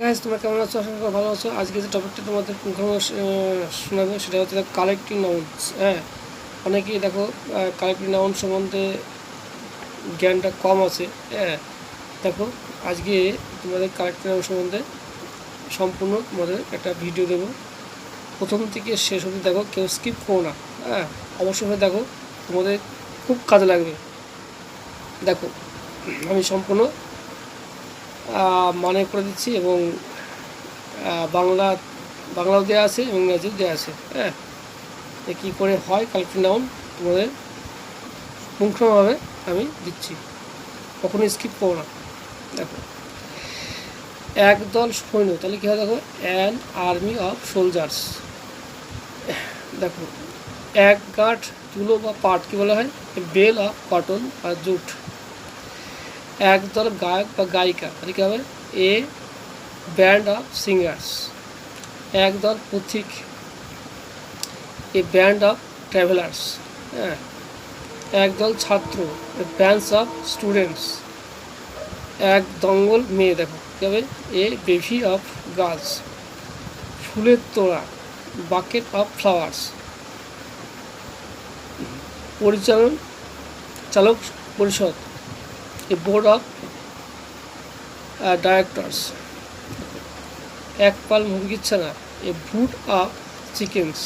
Guys, তোমরা কেমন আছো? আশা করি ভালো আছো। আজকে যে টপিকটা তোমাদের শোনাবো সেটা হচ্ছে কালেক্টিভ নাউন্স। হ্যাঁ, অনেকেই দেখো কালেক্টিভ নাউন সম্বন্ধে জ্ঞানটা কম আছে। হ্যাঁ, দেখো আজকে তোমাদের কালেক্টিভ নাউন সম্বন্ধে সম্পূর্ণ তোমাদের একটা ভিডিও দেবো। প্রথম থেকে শেষ অবধি দেখো, কেউ স্কিপ করো না। হ্যাঁ, অবশ্যই দেখো, তোমাদের খুব কাজে লাগবে। দেখো, আমি সম্পূর্ণ মানে করে দিচ্ছি এবং বাংলাও দেওয়া আছে এবং ইংরাজিও দেওয়া আছে। হ্যাঁ, কী করে হয় কালেক্টিভ নাউন তোমাদের পুঙ্খানুপুঙ্খভাবে আমি দিচ্ছি, কখনো স্কিপ করো না। দেখো, একদল সৈন্য, তাহলে কী হয়? দেখো, অ্যান আর্মি অফ সোলজার্স। দেখো, এক গাঁট তুলো বা পাট কী বলা হয়? বেল অফ কটন বা জুট। একদল গায়ক বা গায়িকা, তাহলে কী হবে? A band of singers. একদল পথিক, এ ব্যান্ড অফ ট্রাভেলার্স। হ্যাঁ, একদল ছাত্র, এ ব্যান্ডস অফ স্টুডেন্টস। এক দঙ্গল মেয়ে, দেখো কী হবে? এ বেভি অফ গার্লস। ফুলের তোড়া, বাকেট অফ ফ্লাওয়ার্স। পরিচালন চালক পরিষদ, এ বোর্ড অফ ডাইরেক্টরস। এক পাল মুরগির ছানা, এ ব্রুড অফ চিকেন্স।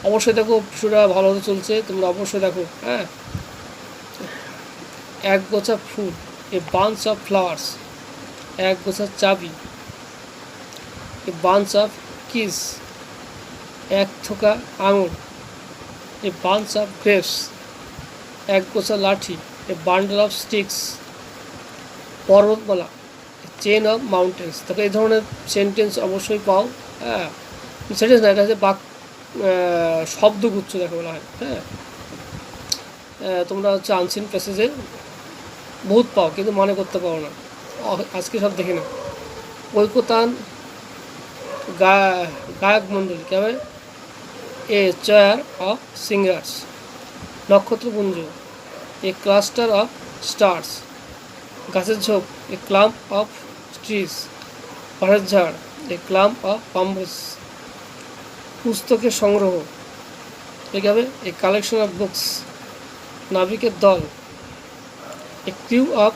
অবশ্যই দেখো, ভিডিওটা ভালো হতে চলছে, তোমরা অবশ্যই দেখো। হ্যাঁ, এক গোছা ফুল, এ বাঞ্চ অফ ফ্লাওয়ার্স। এক গোছা চাবি, এ বাঞ্চ অফ কিস। এক থোকা আঙুর, এ বাঞ্চ অফ গ্রেপস। এক গোছা লাঠি, এ বান্ডল অফ স্টিক্স। পর্বতমালা, চেন অফ মাউন্টেন্স। তবে এই ধরনের সেন্টেন্স অবশ্যই পাও। হ্যাঁ, সেন্টেন্স না, এটা হচ্ছে শব্দগুচ্ছ দেখো বলা হয়। হ্যাঁ, তোমরা হচ্ছে আনসিন প্যাসেজে বহুত পাও, কিন্তু মনে করতে পারো না। আজকে সব দেখে না। ঐকতান গায়ক মণ্ডলী, কী হবে? A choir of singers. নক্ষত্রপুঞ্জ, এ ক্লাস্টার অফ স্টার্স। গাছের ঝোপ, এ ক্লাম্প অফ ট্রিজ। পাহাড়ের ঝাড়, এ ক্লাম্প অফ পাম্বস। পুস্তকের সংগ্রহ, এ কী হবে? A collection of books. নাবিকের দল, এ ক্রিউ অফ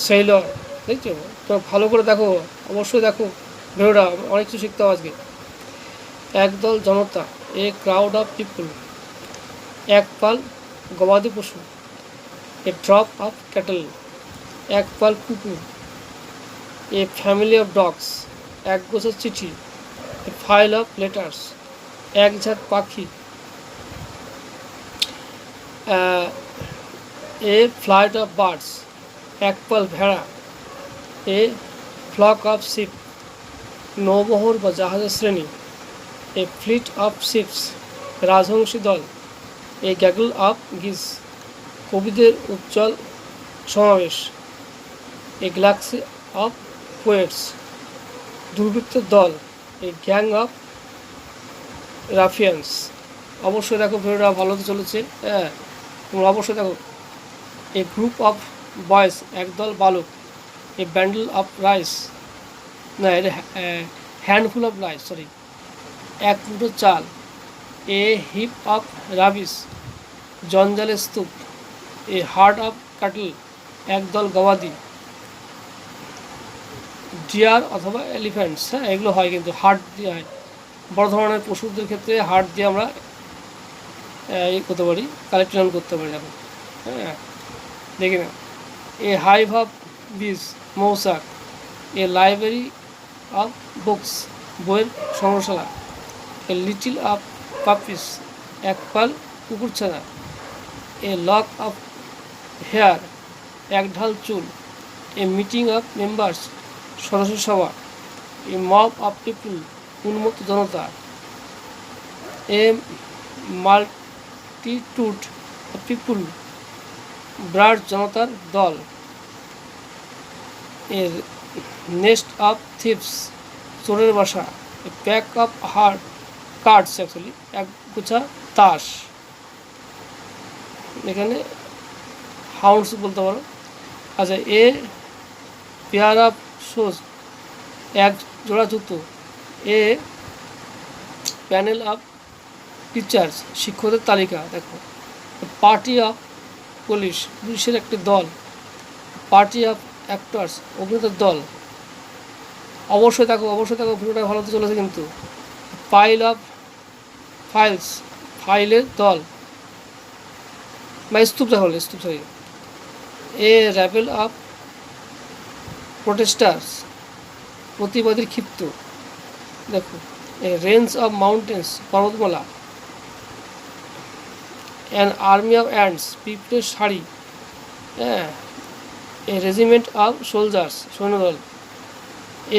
সেইলর। দেখছো? তোমরা ভালো করে দেখো, অবশ্যই দেখো ভিডিওটা, অনেক কিছু শিখতে হবে আজকে। একদল জনতা, এ ক্রাউড অফ পিপল। এক পাল গবাদি পশু, এ ড্রপ অফ ক্যাটল। এক পাল কুকুর, এ ফ্যামিলি অফ ডগস। এক গোছা চিঠি, এ ফাইল অফ লেটার্স। এক ঝাঁক পাখি, এ ফ্লাইট অফ বার্ডস। এক পাল ভেড়া, এ ফ্লক অফ শিপ। নৌবহর বা জাহাজের শ্রেণী, এ ফ্লিট অফ শিপস। রাজহংসী দল, এ গ্যাগল অফ গিস। কবিদের উজ্জ্বল সমাবেশ, এ গ্যালাক্সি অফ পোয়েটস। দুর্বৃত্তের দল, এ গ্যাং অফ রাফিয়ান্স। অবশ্যই দেখো, ভিডিওটা ভালো হতে চলেছে। হ্যাঁ, তোমরা অবশ্যই দেখো। এ গ্রুপ অফ বয়েজ, একদল বালক। এ ব্যান্ডেল অফ রাইস, না এটা হ্যান্ডফুল অফ রাইস, সরি। এক মুঠো চাল, এ হিপ অফ রাবিস। জঞ্জালের স্তূপ, এ হার্ট অফ ক্যাটল। একদল গবাদি, ডিয়ার অথবা এলিফ্যান্টস। হ্যাঁ, এগুলো হয়, কিন্তু হার্ট দিয়ে হয়। বড় ধরনের পশুদের ক্ষেত্রে হার্ট দিয়ে আমরা করতে পারি, কালেকশন করতে পারি। দেখো, হ্যাঁ, দেখি না। এ হাইভ অফ বিজ, মৌসাক। এ লাইব্রেরি অফ বুকস, বইয়ের সংগ্রহশালা। এ লিটিল অফ পাপিস, এক পাল কুকুরছানা। এ লক অফ হেয়ার, এক ঢাল চুল। এ মিটিং অফ মেম্বার্স, সদস্য সভা। এ মব অফ পিপুল, উন্মুক্ত জনতা। এ মাল্টিটিউড অফ পিপুল, ব্রাড জনতার দল। এ নেস্ট অফ থিপস, চোরের বাসা। A pack of cards, actually এক গুছা তাস। এখানে হাউন্ডস বলতে পারো। আচ্ছা, এ পেয়ার অফ শোজ, এক জোড়া জুতো। এ প্যানেল অফ টিচার্স, শিক্ষকদের তালিকা। দেখো, পার্টি অফ পুলিশের একটি দল। পার্টি অফ অ্যাক্টর্স, অভিনেতার দল। অবশ্যই দেখো ভিডিওটা ভালো তো চলেছে কিন্তু। পাইল অফ ফাইলস, ফাইলের দল বা স্তূপ, তাহলে স্তূপ sorry. A rabble of protesters, প্রতিবাদীর ক্ষিপ্ত। দেখো, এ রেঞ্জ অফ মাউন্টেন্স, পর্বতমালা। অ্যান আর্মি অফ অ্যান্ডস, পিঁপড়ের সারি। হ্যাঁ, এ রেজিমেন্ট অফ সোলজার্স, সৈন্যদল।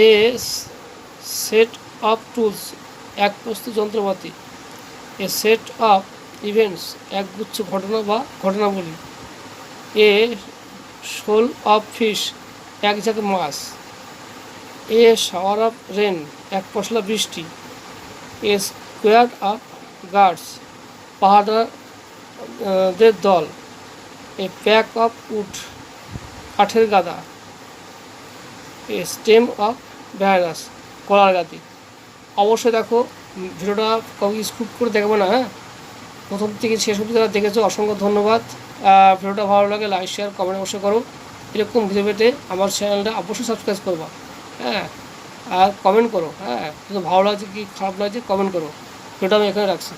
এ সেট অফ টুলস, এক প্রস্তুত যন্ত্রপাতি। এ সেট অফ ইভেন্টস, একগুচ্ছ ঘটনা বা ঘটনাবলী। এ শোল অফ ফিশ, এক ঝাঁক মাছ। এ শাওয়ার অফ রেন, এক পশলা বৃষ্টি। এ স্কোয়াড অফ গার্ডস, পাহাড়াদের দল। এ প্যাক অফ উড, কাঠের গাদা। এ স্টেম অফ ভাইরাস, কলার গাদি। অবশ্যই দেখো, ভিডিওটা কাউকে স্কিপ করে দেখবে না। হ্যাঁ, প্রথম থেকে শেষ অবধি যারা দেখেছো অসংখ্য ধন্যবাদ। ভিডিওটা ভালো লাগে লাইক শেয়ার কমেন্ট অবশ্যই করো। এরকম ভিডিও পেতে আমার চ্যানেলটা অবশ্যই সাবস্ক্রাইব করবা। হ্যাঁ, আর কমেন্ট করো। হ্যাঁ, ভালো লাগছে কি খারাপ লাগছে কমেন্ট করো। ভিডিওটা আমি এখানে রাখছি।